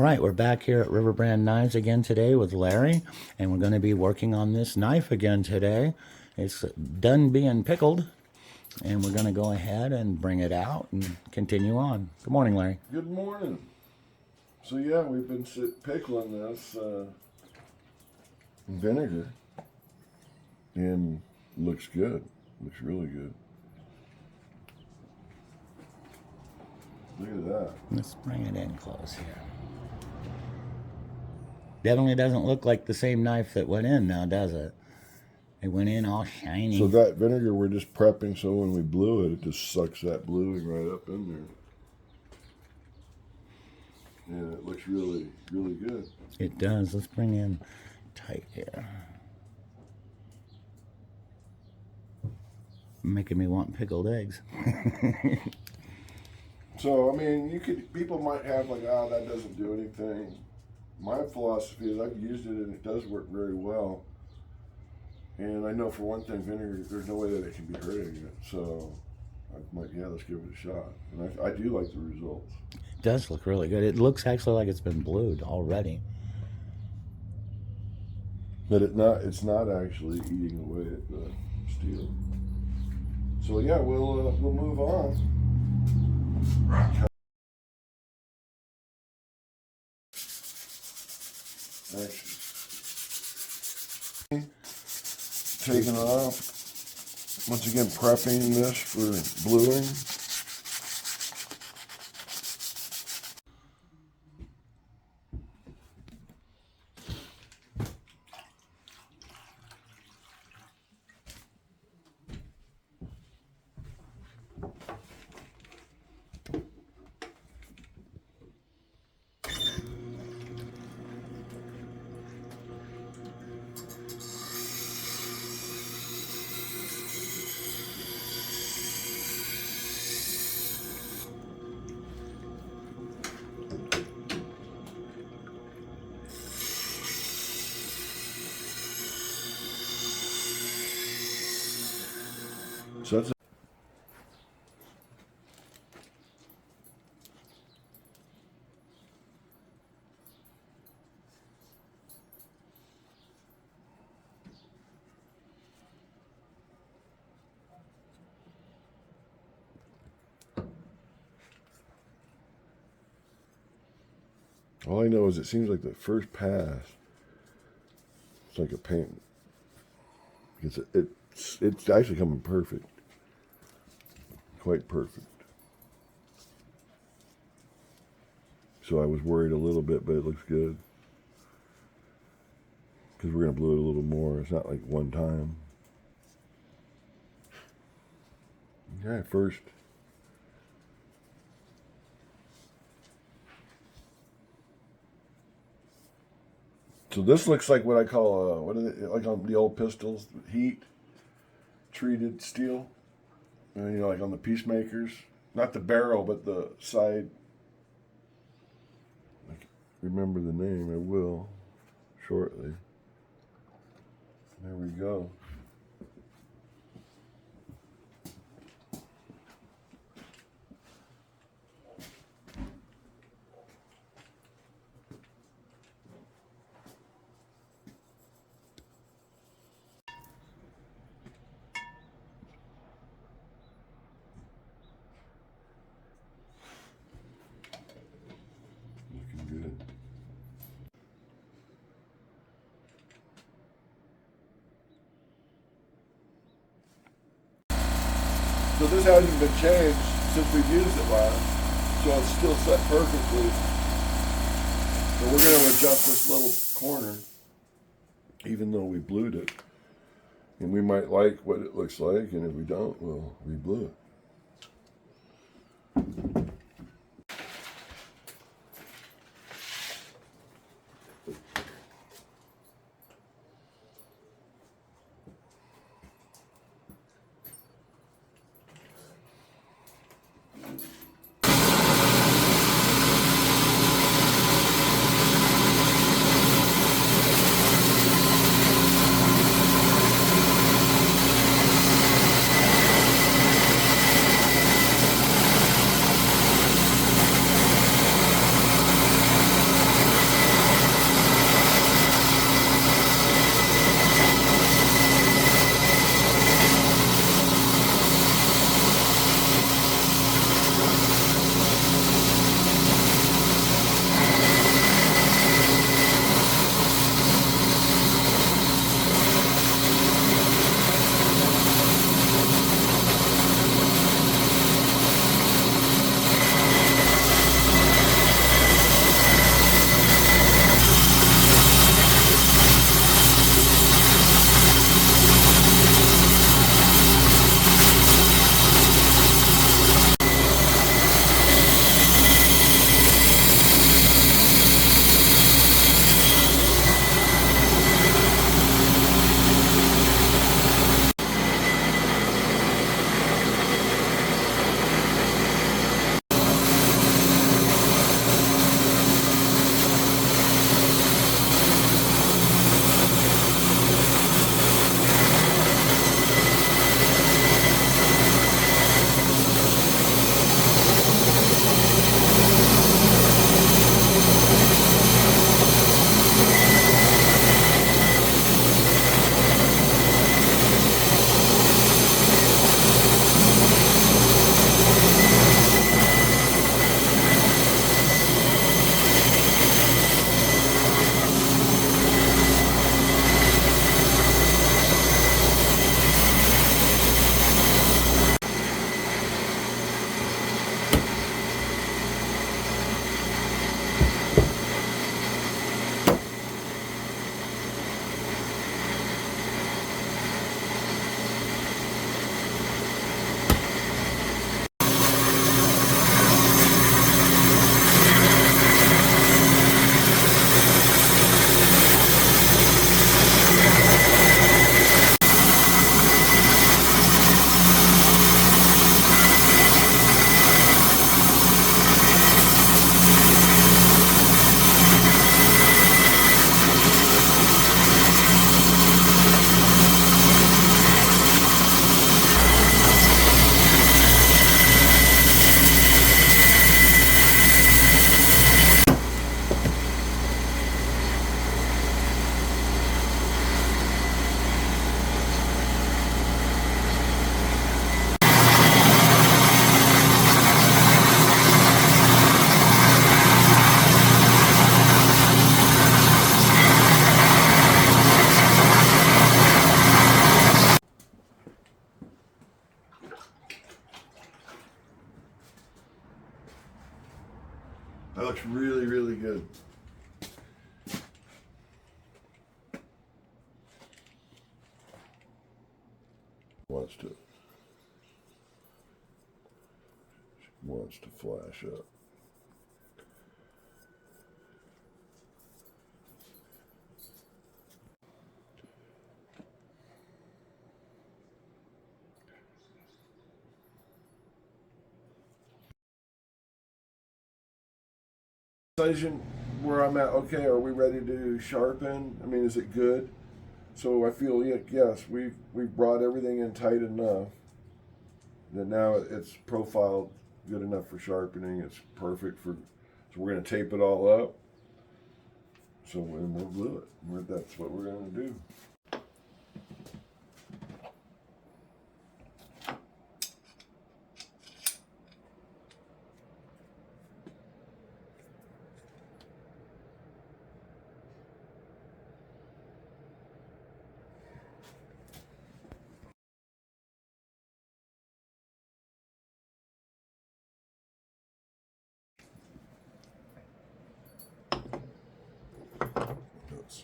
All right, we're back here at River Brand Knives again today with Larry, and we're going to be working on this knife again today. It's done being pickled, and we're going to go ahead and bring it out and continue on. Good morning, Larry. Good morning. So yeah, we've been pickling this in vinegar, and looks good. Looks really good. Look at that. Let's bring it in close here. Definitely doesn't look like the same knife that went in now, does it? It went in all shiny. So that vinegar we're just prepping so when we blue it, it just sucks that bluing right up in there. And it looks really, really good. It does. Let's bring in tight here. Making me want pickled eggs. So, I mean, people might have like, oh, that doesn't do anything. My philosophy is I've used it and it does work very well. And I know for one thing, vinegar, there's no way that it can be hurting it. So, let's give it a shot. And I do like the results. It does look really good. It looks actually like it's been blued already. But it's not actually eating away at the steel. So yeah, we'll move on. Taking it off. Once again, prepping this for bluing. So that's all I know is it seems like the first pass, it's like a paint. It's actually coming perfect. Quite perfect. So I was worried a little bit, but it looks good. Because we're going to blue it a little more. It's not like one time. Okay, first. So this looks like what I call, what are they, like on the old pistols, heat treated steel. And, you know, like on the peacemakers, not the barrel, but the side. I can't remember the name, I will shortly. There we go. So this hasn't been changed since we've used it last, so it's still set perfectly. So we're going to adjust this little corner, even though we blued it. And we might like what it looks like, and if we don't, we'll re-blue it. wants to flash up. Decision where I'm at. Okay, are we ready to sharpen? I mean, is it good? So I feel yes, we've brought everything in tight enough that now it's profiled good enough for sharpening. It's perfect for. So we're going to tape it all up. So and we'll glue it. That's what we're going to do. Let's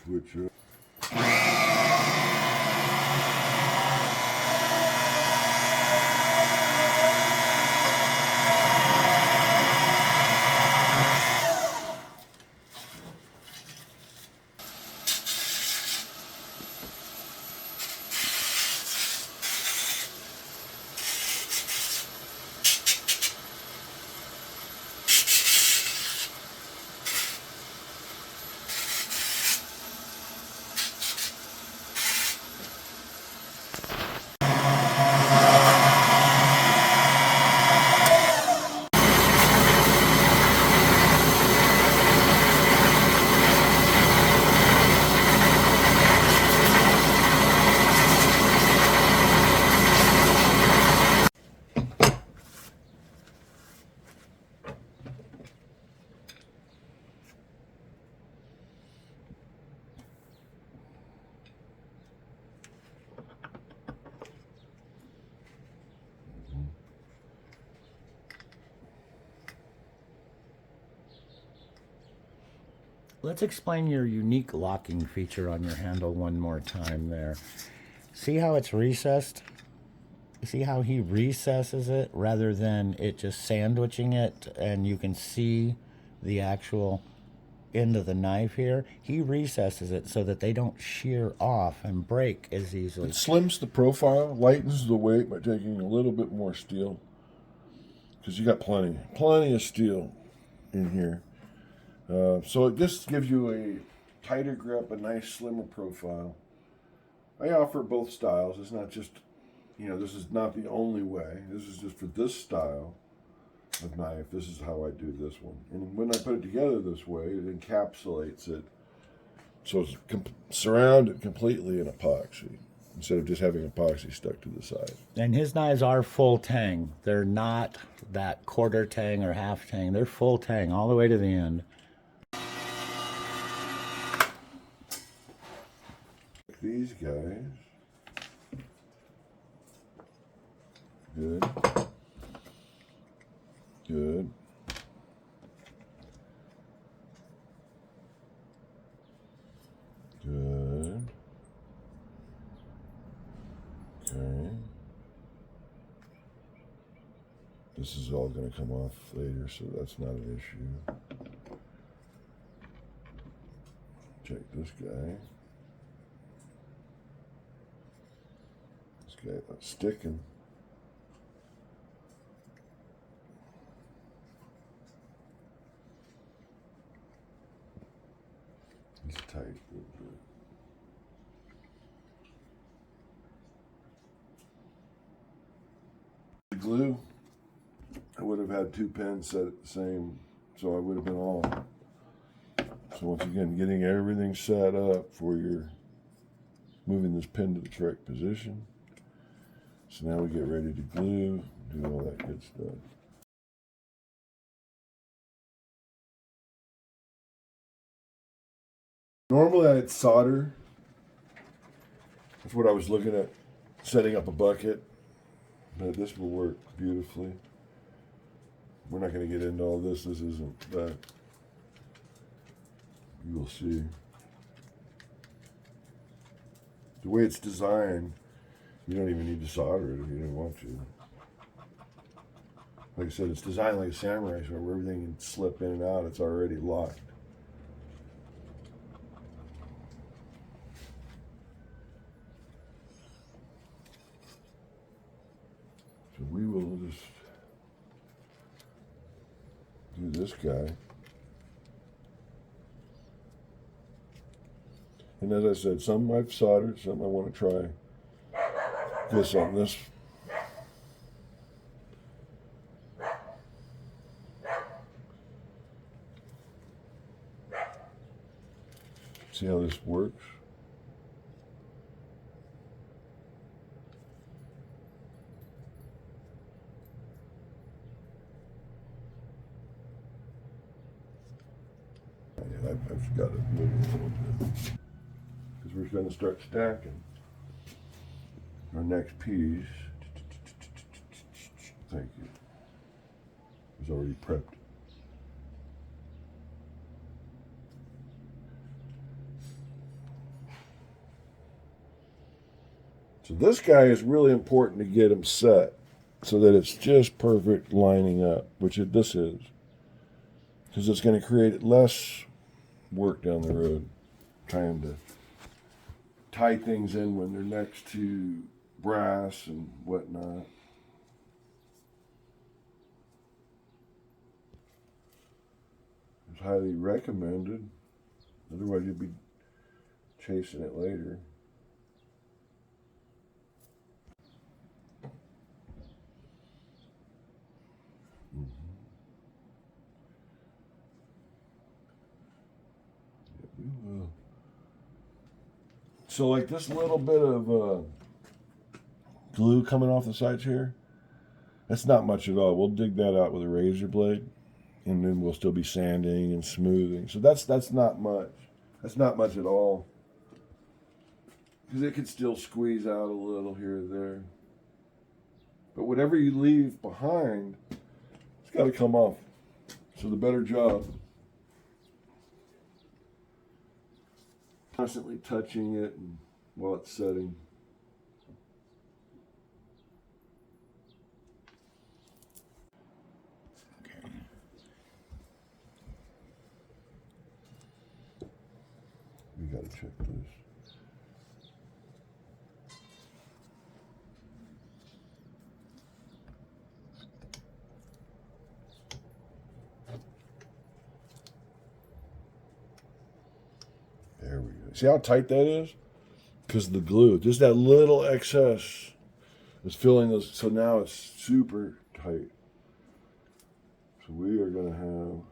switch it. Let's explain your unique locking feature on your handle one more time there. See how it's recessed? See how he recesses it rather than it just sandwiching it and you can see the actual end of the knife here? He recesses it so that they don't shear off and break as easily. It slims the profile, lightens the weight by taking a little bit more steel. Because you got plenty of steel in here. So it just gives you a tighter grip, a nice slimmer profile. I offer both styles. It's not just, this is not the only way. This is just for this style of knife. This is how I do this one. And when I put it together this way, it encapsulates it. So it's surrounded completely in epoxy instead of just having epoxy stuck to the side. And his knives are full tang. They're not that quarter tang or half tang. They're full tang all the way to the end. These guys. Good. Good. Good. Okay. This is all going to come off later, so that's not an issue. Check this guy. This guy not sticking. He's tight a little bit. The glue, I would have had 2 pins set at the same, so I would have been all. So once again, getting everything set up for your moving this pin to the correct position. So now we get ready to glue, do all that good stuff. Normally I'd solder. That's what I was looking at, setting up a bucket. But this will work beautifully. We're not going to get into all this. This isn't that. You will see. The way it's designed, you don't even need to solder it if you didn't want to. Like I said, it's designed like a samurai sword where everything can slip in and out. It's already locked. So we will just do this guy. And as I said, some I've soldered, some I want to try this on this. See how this works? Yeah, I've got it moving a little bit. Because we're going to start stacking our next piece. Thank you. It was already prepped. So this guy is really important to get him set so that it's just perfect lining up, which this is. Because it's going to create less work down the road trying to tie things in when they're next to brass and whatnot. It's highly recommended. Otherwise you'd be chasing it later. So like this little bit of glue coming off the sides here, that's not much at all. We'll dig that out with a razor blade, and then we'll still be sanding and smoothing. So that's not much. That's not much at all. Because it could still squeeze out a little here or there. But whatever you leave behind, it's got to come off. So the better job. Constantly touching it and while it's setting. Okay. We gotta check this. There we go. See how tight that is? Because of the glue. Just that little excess is filling those. So now it's super tight. So we are going to have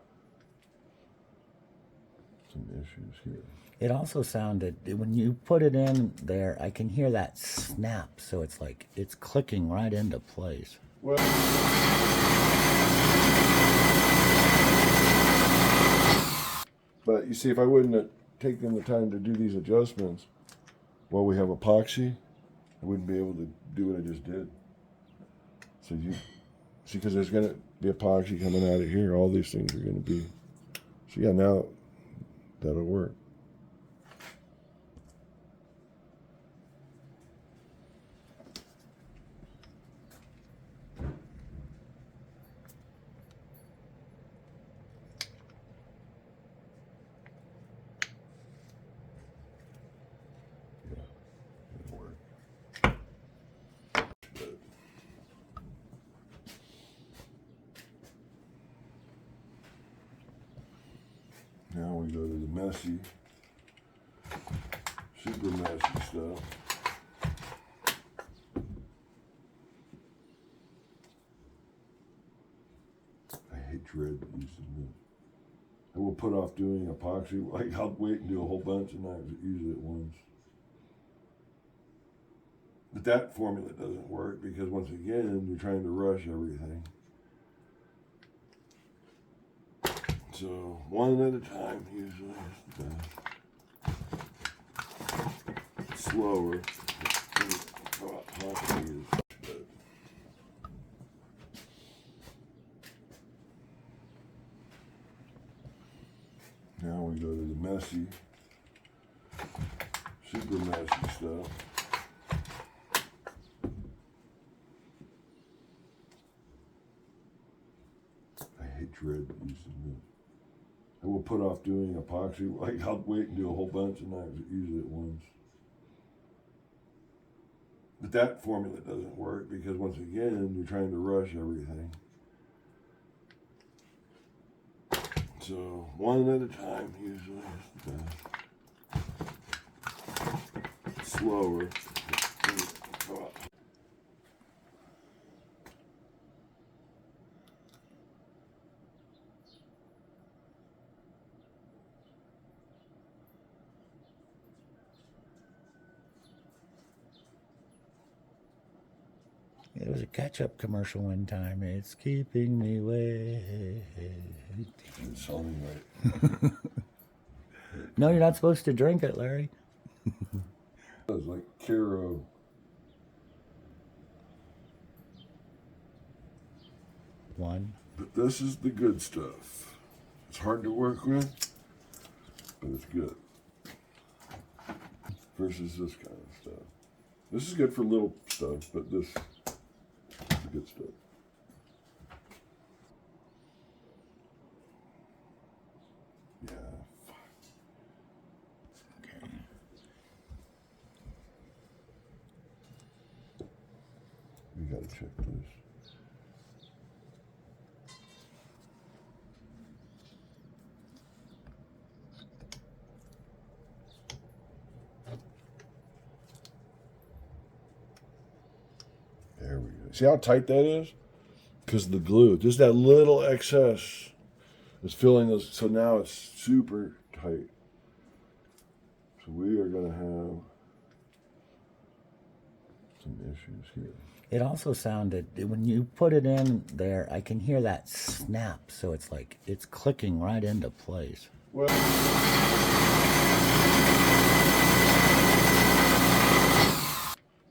some issues here. It also sounded, when you put it in there, I can hear that snap. So it's like, it's clicking right into place. Well, but you see, if I wouldn't have taken the time to do these adjustments while we have epoxy, I wouldn't be able to do what I just did. So you see, because there's going to be epoxy coming out of here, all these things are going to be. So yeah, now that'll work. Now we go to the messy, super messy stuff. I hate dread using this. I will put off doing epoxy. Like I'll wait and do a whole bunch and not use it once. But that formula doesn't work because once again, you're trying to rush everything. So one at a time usually is the best. Slower. Now we go to the messy, Super messy stuff. I dread using this. I will put off doing epoxy. Like I'll wait and do a whole bunch of knives usually at once. But that formula doesn't work because once again, you're trying to rush everything. So one at a time usually is the best. Slower. It was a ketchup commercial one time. It's keeping me waiting. It's sounding right. No, you're not supposed to drink it, Larry. It's like Caro. One. But this is the good stuff. It's hard to work with, but it's good. Versus this kind of stuff. This is good for little stuff, but this is the good stuff. Yeah. Okay. We gotta check this. There we go. See how tight that is? Because of the glue. Just that little excess is filling those. So now it's super tight. So we are going to have some issues here. It also sounded, when you put it in there, I can hear that snap. So it's like, it's clicking right into place. Well,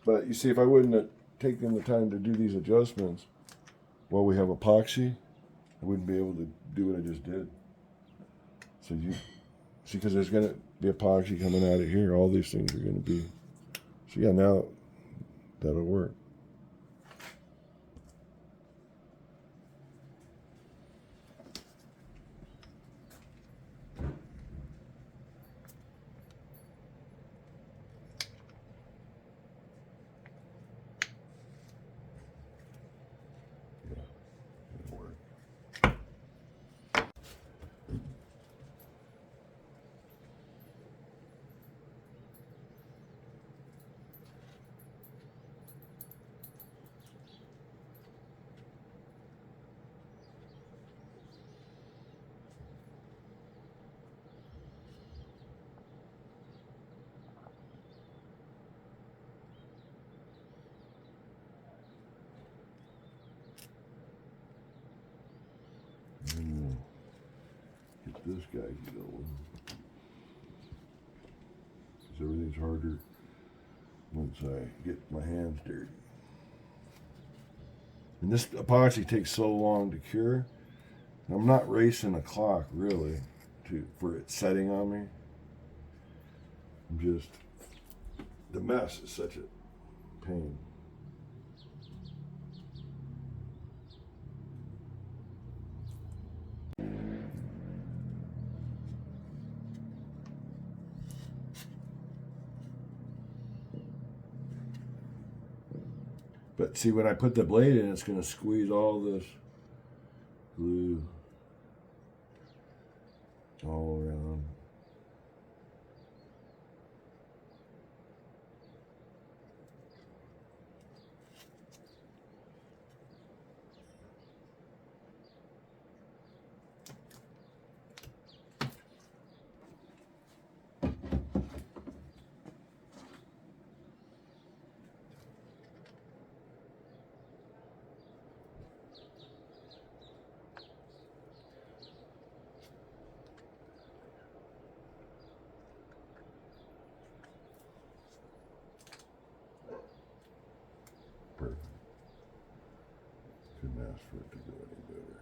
but you see, if I wouldn't have taken the time to do these adjustments while we have epoxy, I wouldn't be able to do what I just did. So you see, because there's going to be epoxy coming out of here, all these things are going to be. So yeah, now that'll work. Get this guy going. Because everything's harder once I get my hands dirty. And this epoxy takes so long to cure. I'm not racing a clock really for it setting on me. I'm just, the mess is such a pain. But see, when I put the blade in, it's going to squeeze all this glue all around. Perfect. Couldn't ask for it to go any better.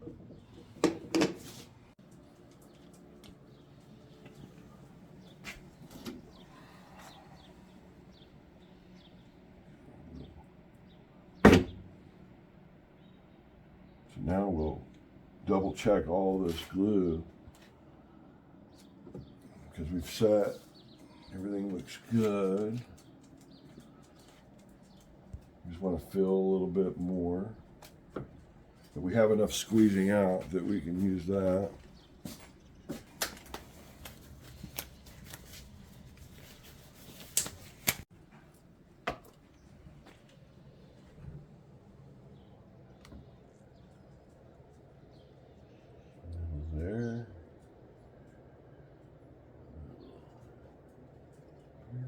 So now we'll double check all this glue because we've set, everything looks good. Just want to fill a little bit more. But we have enough squeezing out that we can use that. There. And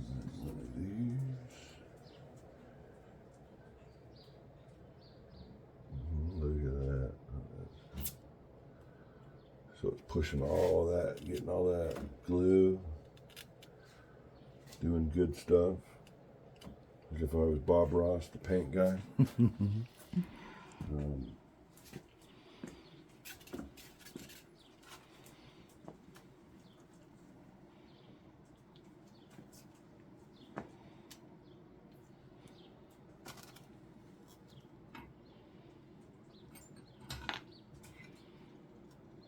then one of these. Look at that. So it's pushing all that, getting all that glue, doing good stuff. As if I was Bob Ross, the paint guy. This would be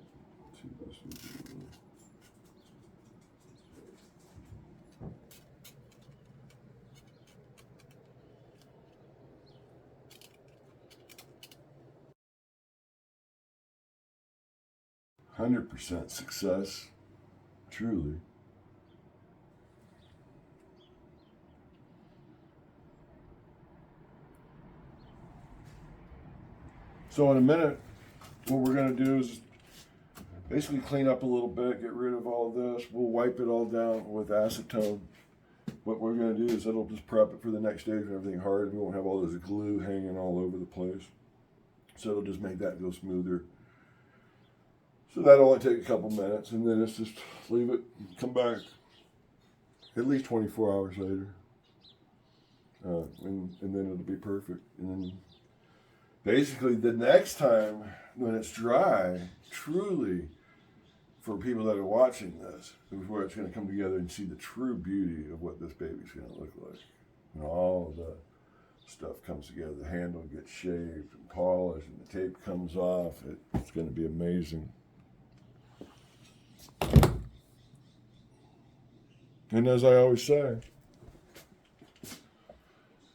100% success, truly. So in a minute, what we're going to do is basically clean up a little bit, get rid of all this. We'll wipe it all down with acetone. What we're going to do is it'll just prep it for the next day when everything hard. We won't have all this glue hanging all over the place. So it'll just make that go smoother. So that'll only take a couple minutes, and then it's just leave it, come back at least 24 hours later. And then it'll be perfect. And then basically the next time when it's dry, truly, for people that are watching this, is where it's going to come together and see the true beauty of what this baby's going to look like. And all of the stuff comes together. The handle gets shaved and polished, and the tape comes off. It's going to be amazing. And as I always say,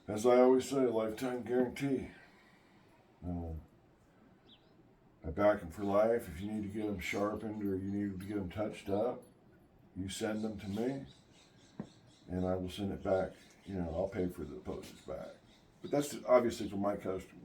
lifetime guarantee. I back them for life. If you need to get them sharpened or you need to get them touched up, you send them to me, and I will send it back. You know, I'll pay for the postage back. But that's obviously for my customers.